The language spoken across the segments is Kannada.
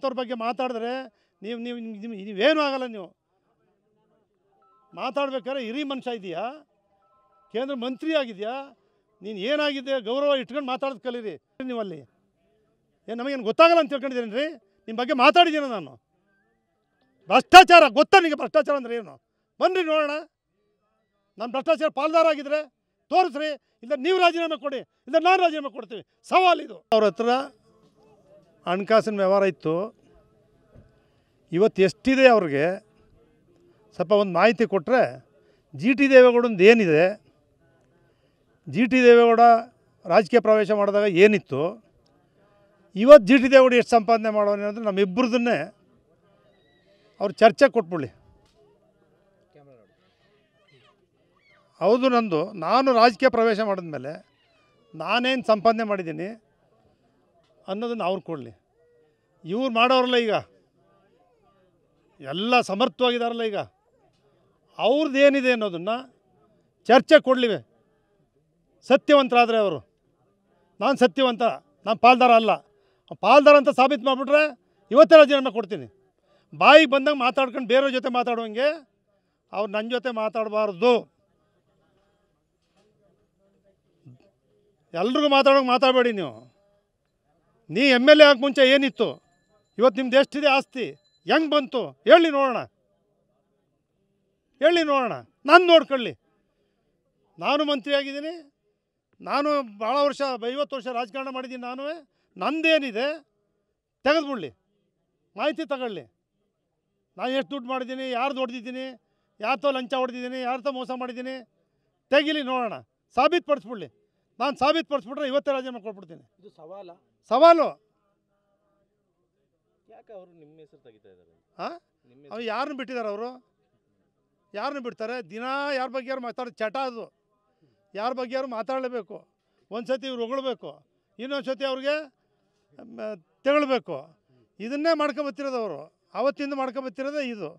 ನನ್ನಂಥವ್ರ ಬಗ್ಗೆ ಮಾತಾಡಿದ್ರೆ ನೀವೇನೂ ಆಗಲ್ಲ. ನೀವು ಮಾತಾಡ್ಬೇಕಾದ್ರೆ ಹಿರಿ ಮನುಷ್ಯ ಇದೆಯಾ, ಕೇಂದ್ರ ಮಂತ್ರಿ ಆಗಿದೆಯಾ, ನೀನು ಏನಾಗಿದೆ ಗೌರವ ಇಟ್ಕೊಂಡು ಮಾತಾಡೋದು ಕಲೀರಿ. ನೀವು ಅಲ್ಲಿ ನಮಗೇನು ಗೊತ್ತಾಗಲ್ಲ ಅಂತ ತಿಳ್ಕೊಂಡಿದ್ದೀನಿ ರೀ. ನಿಮ್ಮ ಬಗ್ಗೆ ಮಾತಾಡಿದ್ದೀನಿ ನಾನು. ಭ್ರಷ್ಟಾಚಾರ ಗೊತ್ತಾ ನಿಮಗೆ? ಭ್ರಷ್ಟಾಚಾರ ಅಂದರೆ ಏನು? ಬನ್ನಿರಿ ನೋಡೋಣ. ನಾನು ಭ್ರಷ್ಟಾಚಾರ ಪಾಲ್ದಾರ ಆಗಿದ್ರೆ ತೋರಿಸ್ರಿ, ಇಲ್ಲ ನೀವು ರಾಜೀನಾಮೆ ಕೊಡಿ, ಇಲ್ಲ ನಾನು ರಾಜೀನಾಮೆ ಕೊಡ್ತೀವಿ. ಸವಾಲಿದು. ಅವ್ರ ಹತ್ರ ಹಣಕಾಸಿನ ವ್ಯವಹಾರ ಇತ್ತು. ಇವತ್ತು ಎಷ್ಟಿದೆ ಅವ್ರಿಗೆ ಸ್ವಲ್ಪ ಒಂದು ಮಾಹಿತಿ ಕೊಟ್ಟರೆ, ಜಿ ಟಿ ದೇವೇಗೌಡಂದು ಏನಿದೆ, ಜಿ ಟಿ ದೇವೇಗೌಡ ರಾಜಕೀಯ ಪ್ರವೇಶ ಮಾಡಿದಾಗ ಏನಿತ್ತು, ಇವತ್ತು ಜಿ ಟಿ ದೇವೇಗೌಡ ಎಷ್ಟು ಸಂಪಾದನೆ ಮಾಡೋಣ ಅಂದರೆ ನಮ್ಮಿಬ್ಬರದನ್ನೇ ಅವ್ರು ಚರ್ಚೆ ಕೊಟ್ಬಿಡ್ಲಿ. ಹೌದು, ನಾನು ರಾಜಕೀಯ ಪ್ರವೇಶ ಮಾಡಿದ್ಮೇಲೆ ನಾನೇನು ಸಂಪಾದನೆ ಮಾಡಿದ್ದೀನಿ ಅನ್ನೋದನ್ನು ಅವ್ರು ಕೊಡಲಿ. ಇವ್ರು ಮಾಡೋರಲ್ಲ, ಈಗ ಎಲ್ಲ ಸಮರ್ಥವಾಗಿದ್ದಾರಲ್ಲ, ಈಗ ಅವ್ರದ್ದು ಏನಿದೆ ಅನ್ನೋದನ್ನು ಚರ್ಚೆ ಕೊಡಲಿವೆ. ಸತ್ಯವಂತರಾದರೆ ಅವರು, ನಾನು ಸತ್ಯವಂತ, ನಾನು ಪಾಲ್ದಾರ ಅಲ್ಲ, ಪಾಲ್ದಾರ ಅಂತ ಸಾಬೀತು ಮಾಡಿಬಿಟ್ರೆ ಇವತ್ತೇ ರಾಜೀನಾಮೆ ಕೊಡ್ತೀನಿ. ಬಾಯಿಗೆ ಬಂದಂಗೆ ಮಾತಾಡ್ಕೊಂಡು ಬೇರೆಯವ್ರ ಜೊತೆ ಮಾತಾಡುವಂಗೆ ಅವ್ರು ನನ್ನ ಜೊತೆ ಮಾತಾಡಬಾರ್ದು. ಎಲ್ರಿಗೂ ಮಾತಾಡಬೇಡಿ. ನೀ ಎಮ್ ಎಲ್ ಎ ಆಗಿ ಮುಂಚೆ ಏನಿತ್ತು, ಇವತ್ತು ನಿಮ್ದು ಎಷ್ಟಿದೆ ಆಸ್ತಿ, ಹೆಂಗೆ ಬಂತು ಹೇಳಿ ನೋಡೋಣ. ನಾನು ನೋಡ್ಕೊಳ್ಳಿ. ನಾನು ಮಂತ್ರಿ ಆಗಿದ್ದೀನಿ, ನಾನು ಭಾಳ ವರ್ಷ 50 ವರ್ಷ ರಾಜಕಾರಣ ಮಾಡಿದ್ದೀನಿ. ನಂದೇನಿದೆ ತೆಗೆದುಬಿಡ್ಲಿ, ಮಾಹಿತಿ ತಗೊಳ್ಳಿ. ನಾನು ಎಷ್ಟು ದುಡ್ಡು ಮಾಡಿದ್ದೀನಿ, ಯಾರ್ದು ಹೊಡೆದಿದ್ದೀನಿ, ಯಾರ್ದೋ ಲಂಚ ಹೊಡೆದಿದ್ದೀನಿ, ಯಾರ್ದೋ ಮೋಸ ಮಾಡಿದ್ದೀನಿ, ತೆಗಿಲಿ ನೋಡೋಣ. ಸಾಬೀತುಪಡಿಸ್ಬಿಡ್ಲಿ. ನಾನು ಸಾಬೀತುಪಡಿಸ್ಬಿಟ್ರೆ ಇವತ್ತೇ ರಾಜೀನಾಮೆ ಕೊಟ್ಬಿಡ್ತೀನಿ. ಇದು ಸವಾಲು. ಯಾಕೆ ಅವರು ನಿಮ್ಮ ಹೆಸರು ತೆಗಿತಾ ಇದ್ದಾರೆ? ಅವ್ರು ಯಾರನ್ನು ಬಿಟ್ಟಿದ್ದಾರೆ? ಅವರು ಯಾರನ್ನು ಬಿಡ್ತಾರೆ? ದಿನ ಯಾರ ಬಗ್ಗೆ ಯಾರು ಮಾತಾಡೋದು ಚಟ ಅದು. ಯಾರ ಬಗ್ಗೆ ಯಾರು ಮಾತಾಡಲೇಬೇಕು. ಒಂದು ಸತಿ ಇವ್ರು ಹೊಗಳ್ಬೇಕು, ಇನ್ನೊಂದು ಸತಿ ಅವ್ರಿಗೆ ತೆಗಳ್ಬೇಕು. ಇದನ್ನೇ ಮಾಡ್ಕೊಬತ್ತಿರೋದು ಅವರು. ಅವತ್ತಿಂದ ಮಾಡ್ಕೊಬತ್ತಿರೋದೇ ಇದು.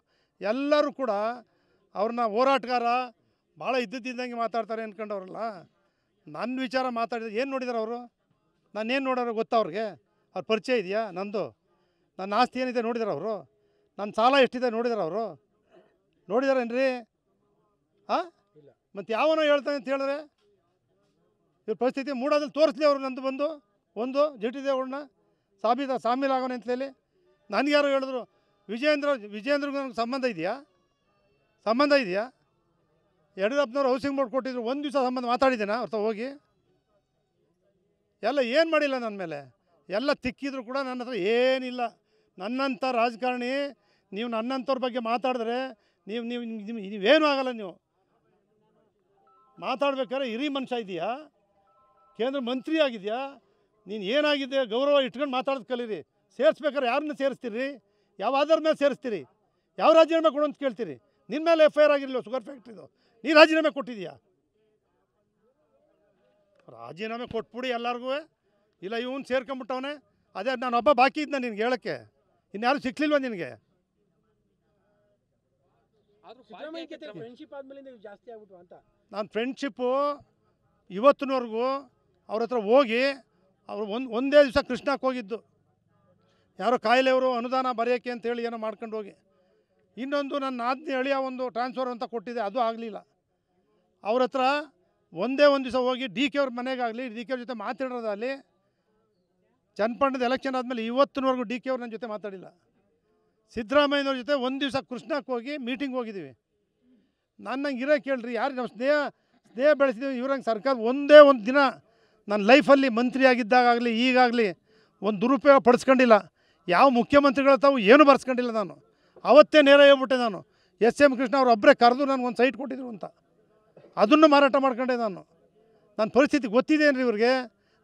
ಎಲ್ಲರೂ ಕೂಡ ಅವ್ರನ್ನ ಹೋರಾಟಗಾರ ಭಾಳ ಇದ್ದಿದ್ದಂಗೆ ಮಾತಾಡ್ತಾರೆ ಅಂದ್ಕೊಂಡವ್ರಲ್ಲ. ನನ್ನ ವಿಚಾರ ಮಾತಾಡಿದ್ರೆ ಏನು ನೋಡಿದಾರೆ ಅವರು? ನಾನೇನು ನೋಡೋರು ಗೊತ್ತಾ ಅವ್ರಿಗೆ? ಅವ್ರ ಪರಿಚಯ ಇದೆಯಾ ನಂದು? ನನ್ನ ಆಸ್ತಿ ಏನಿದೆ ನೋಡಿದಾರೆ ಅವರು? ನನ್ನ ಸಾಲ ಎಷ್ಟಿದೆ ನೋಡಿದಾರೆ ಅವರು? ನೋಡಿದಾರೇನ್ರಿ? ಮತ್ತು ಯಾವನೋ ಹೇಳ್ತಾನೆ ಅಂತ ಹೇಳಿದ್ರೆ ಇವ್ರ ಪರಿಸ್ಥಿತಿ ಮೂಡೋದ್ರಲ್ಲಿ ತೋರಿಸ್ಲಿ ಅವರು. ನಂದು ಬಂದು ಒಂದು ಜಿ ಟಿ ದೇವೇಗೌಡನ ಸಾಮೀಲಾಗೋನೆ ಅಂತ ಹೇಳಿ ನನಗೆ ಯಾರು ಹೇಳಿದ್ರು? ವಿಜೇಂದ್ರಗೂ ನನಗೆ ಸಂಬಂಧ ಇದೆಯಾ? ಯಡಿಯೂರಪ್ಪನವ್ರು ಹೌಸಿಂಗ್ ಬೋರ್ಡ್ ಕೊಟ್ಟಿದ್ರು, ಒಂದು ದಿವಸ ಸಂಬಂಧ ಮಾತಾಡಿದ್ದೀನಾ ಅವ್ರ ಹೋಗಿ? ಎಲ್ಲ ಏನು ಮಾಡಿಲ್ಲ ನನ್ನ ಮೇಲೆ. ಎಲ್ಲ ತಿಕ್ಕಿದ್ರು ಕೂಡ ನನ್ನ ಹತ್ರ ಏನಿಲ್ಲ. ನನ್ನಂಥ ರಾಜಕಾರಣಿ ನೀವು ನನ್ನಂಥವ್ರ ಬಗ್ಗೆ ಮಾತಾಡಿದ್ರೆ ನೀವೇನೂ ಆಗಲ್ಲ. ನೀವು ಮಾತಾಡ್ಬೇಕಾದ್ರೆ ಹಿರಿ ಮನುಷ್ಯ ಇದೆಯಾ, ಕೇಂದ್ರ ಮಂತ್ರಿ ಆಗಿದೆಯಾ, ನೀನು ಏನಾಗಿದೆ ಗೌರವ ಇಟ್ಕೊಂಡು ಮಾತಾಡೋದು ಕಲೀರಿ. ಸೇರಿಸ್ಬೇಕಾದ್ರೆ ಯಾರನ್ನ ಸೇರಿಸ್ತೀರಿ? ಯಾವ ಆಧಾರದ ಮೇಲೆ ಸೇರಿಸ್ತೀರಿ? ಯಾವ ರಾಜೀನಾಮೆ ಕೊಡು ಅಂತ ಕೇಳ್ತೀರಿ? ನಿನ್ನ ಮೇಲೆ FIR ಆಗಿರಲಿಲ್ಲ ಶುಗರ್ ಫ್ಯಾಕ್ಟ್ರಿದು, ನೀ ರಾಜೀನಾಮೆ ಕೊಟ್ಟಿದೀಯಾ? ರಾಜೀನಾಮೆ ಕೊಟ್ಬಿಡಿ ಎಲ್ಲರಿಗೂ. ಇಲ್ಲ ಇವನು ಸೇರ್ಕೊಂಬಿಟ್ಟವನೇ, ಅದೇ ನಾನೊಬ್ಬ ಬಾಕಿ ಇದ್ನ ನಿನ್ಗೆ ಹೇಳೋಕ್ಕೆ. ಇನ್ಯಾರು ಸಿಕ್ಕಲಿಲ್ವ ನಿನಗೆ? ನಾನು ಫ್ರೆಂಡ್ಶಿಪ್ಪು ಇವತ್ತಿನವರೆಗೂ ಅವ್ರ ಹತ್ರ ಹೋಗಿ ಅವರು ಒಂದೇ ದಿವಸ ಕೃಷ್ಣಕ್ಕೆ ಹೋಗಿದ್ದು. ಯಾರೋ ಕಾಯಿಲೆಯವರು ಅನುದಾನ ಬರೆಯೋಕ್ಕೆ ಅಂತೇಳಿ ಏನೋ ಮಾಡ್ಕೊಂಡು ಹೋಗಿ. ಇನ್ನೊಂದು ನನ್ನ ಆಜ್ಞೆ ಅಳಿಯ ಒಂದು ಟ್ರಾನ್ಸ್ಫರ್ ಅಂತ ಕೊಟ್ಟಿದೆ, ಅದು ಆಗಲಿಲ್ಲ. ಅವ್ರ ಹತ್ರ ಒಂದೇ ಒಂದು ದಿವಸ ಹೋಗಿ ಡಿ ಕೆ ಅವ್ರ ಮನೆಗಾಗಲಿ, ಡಿ ಕೆ ಅವ್ರ ಜೊತೆ ಮಾತಾಡೋದಾಗಲಿ, ಚನ್ನಪಟ್ಟಣದ ಎಲೆಕ್ಷನ್ ಆದಮೇಲೆ ಇವತ್ತಿನವರೆಗೂ ಡಿ ಕೆ ಅವ್ರು ನನ್ನ ಜೊತೆ ಮಾತಾಡಿಲ್ಲ. ಸಿದ್ದರಾಮಯ್ಯನವ್ರ ಜೊತೆ ಒಂದು ದಿವಸ ಕೃಷ್ಣಕ್ಕೆ ಹೋಗಿ ಮೀಟಿಂಗ್ ಹೋಗಿದ್ದೀವಿ. ನನ್ನಂಗೆ ಇರೋ ಕೇಳ್ರಿ, ಯಾರು ನಮ್ಮ ಸ್ನೇಹ ಬೆಳೆಸಿದ್ದೀವಿ. ಇವ್ರಂಗೆ ಸರ್ಕಾರ ಒಂದೇ ಒಂದು ದಿನ ನನ್ನ ಲೈಫಲ್ಲಿ ಮಂತ್ರಿ ಆಗಿದ್ದಾಗಲಿ ಈಗಾಗಲಿ ಒಂದು ದುರುಪಯೋಗ ಪಡಿಸ್ಕೊಂಡಿಲ್ಲ. ಯಾವ ಮುಖ್ಯಮಂತ್ರಿಗಳ ತಾವು ಏನೂ ಬರ್ಸ್ಕೊಂಡಿಲ್ಲ. ನಾನು ಅವತ್ತೇ ನೇರ ಹೇಳ್ಬಿಟ್ಟೆ. ನಾನು SM ಕೃಷ್ಣ ಅವ್ರು ಒಬ್ಬರೇ ಕರೆದು ನನಗೊಂದು ಸೈಟ್ ಕೊಟ್ಟಿದ್ರು ಅಂತ, ಅದನ್ನು ಮಾರಾಟ ಮಾಡ್ಕೊಂಡೆ. ನನ್ನ ಪರಿಸ್ಥಿತಿ ಗೊತ್ತಿದೇನು ರೀ ಇವ್ರಿಗೆ?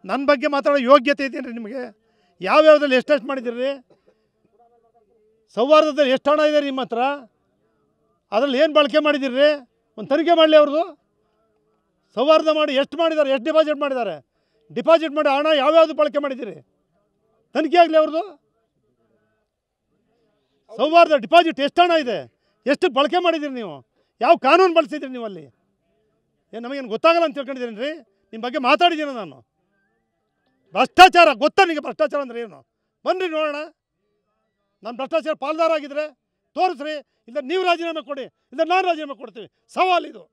ನನ್ನ ಬಗ್ಗೆ ಮಾತಾಡೋ ಯೋಗ್ಯತೆ ಇದೆಯೇನು ರೀ ನಿಮಗೆ? ಯಾವ್ಯಾವುದ್ರಲ್ಲಿ ಎಷ್ಟೆಷ್ಟು ಮಾಡಿದ್ದೀರಿ? ಸೌಹಾರ್ದದಲ್ಲಿ ಎಷ್ಟು ಹಣ ಇದೆ ನಿಮ್ಮ ಹತ್ರ? ಅದರಲ್ಲಿ ಏನು ಬಳಕೆ ಮಾಡಿದ್ದೀರಿ? ಒಂದು ತನಿಖೆ ಮಾಡಲಿ ಅವ್ರದ್ದು. ಸೌಹಾರ್ದ ಮಾಡಿ ಎಷ್ಟು ಮಾಡಿದ್ದಾರೆ, ಎಷ್ಟು ಡಿಪಾಸಿಟ್ ಮಾಡಿ ಹಣ ಯಾವ್ಯಾವುದು ಬಳಕೆ ಮಾಡಿದ್ದೀರಿ? ತನಿಖೆ ಆಗಲಿ ಅವ್ರದ್ದು. ಸೌಹಾರ್ದ ಡಿಪಾಸಿಟ್ ಎಷ್ಟು ಹಣ ಇದೆ, ಎಷ್ಟು ಬಳಕೆ ಮಾಡಿದ್ದೀರಿ ನೀವು? ಯಾವ ಕಾನೂನು ಬಳಸಿದ್ದೀರಿ ನೀವು ಅಲ್ಲಿ? ನಮಗೇನು ಗೊತ್ತಾಗಲ್ಲ ಅಂತ ತಿಳ್ಕೊಂಡಿದ್ದೀನಿ ರೀ. ನಿಮ್ಮ ಬಗ್ಗೆ ಮಾತಾಡಿದ್ದೀನಿ ನಾನು. ಭ್ರಷ್ಟಾಚಾರ ಗೊತ್ತಾ ನಿಮಗೆ? ಭ್ರಷ್ಟಾಚಾರ ಅಂದರೆ ಏನು? ಬನ್ನಿರಿ ನೋಡೋಣ. ನಾನು ಭ್ರಷ್ಟಾಚಾರ ಪಾಲ್ದಾರ ಆಗಿದ್ರೆ ತೋರಿಸ್ರಿ, ಇಲ್ಲ ನೀವು ರಾಜೀನಾಮೆ ಕೊಡಿ, ಇಲ್ಲ ನಾನು ರಾಜೀನಾಮೆ ಕೊಡ್ತೀವಿ. ಸವಾಲಿದು.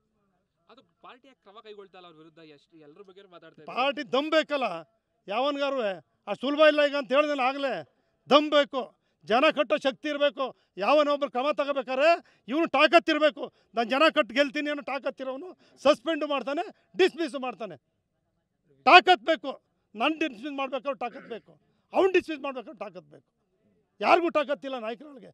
ಅದು ಪಾರ್ಟಿಯ ಕ್ರಮ ಕೈಗೊಳ್ತಲ್ಲ ಅವ್ರ ವಿರುದ್ಧ, ಎಷ್ಟು ಎಲ್ಲರ ಬಗ್ಗೆ ಮಾತಾಡ್ತಾ ಇದ್ದಾರೆ. ಪಾರ್ಟಿ ದಮ್ ಬೇಕಲ್ಲ ಯಾವನ್ಗಾರು, ಅಷ್ಟು ಸುಲಭ ಇಲ್ಲ ಈಗ ಅಂತ ಹೇಳಿದ್ರೆ ಆಗಲೇ ದಮ್ ಬೇಕು, ಜನ ಕಟ್ಟೋ ಶಕ್ತಿ ಇರಬೇಕು. ಯಾವನೊಬ್ಬರು ಕ್ರಮ ತಗೋಬೇಕಾದ್ರೆ ಇವನು ತಾಕತ್ತಿರಬೇಕು. ನಾನು ಜನ ಕಟ್ಟು ಗೆಲ್ತೀನಿ ಅನ್ನೋ ತಾಕತ್ತಿರೋನು ಸಸ್ಪೆಂಡು ಮಾಡ್ತಾನೆ, ಡಿಸ್ಮಿಸ್ ಮಾಡ್ತಾನೆ. ತಾಕತ್ ಬೇಕು. ನಾನು ಡಿಸ್ಮಿಸ್ ಮಾಡ್ಬೇಕಾದ್ರೆ ತಾಕತ್ ಬೇಕು, ಅವ್ನು ಡಿಸ್ಮಿಸ್ ಮಾಡ್ಬೇಕಾದ್ರೆ ತಾಕತ್ ಬೇಕು. ಯಾರಿಗೂ ತಾಕತ್ತಿಲ್ಲ ನಾಯಕರುಗಳಿಗೆ.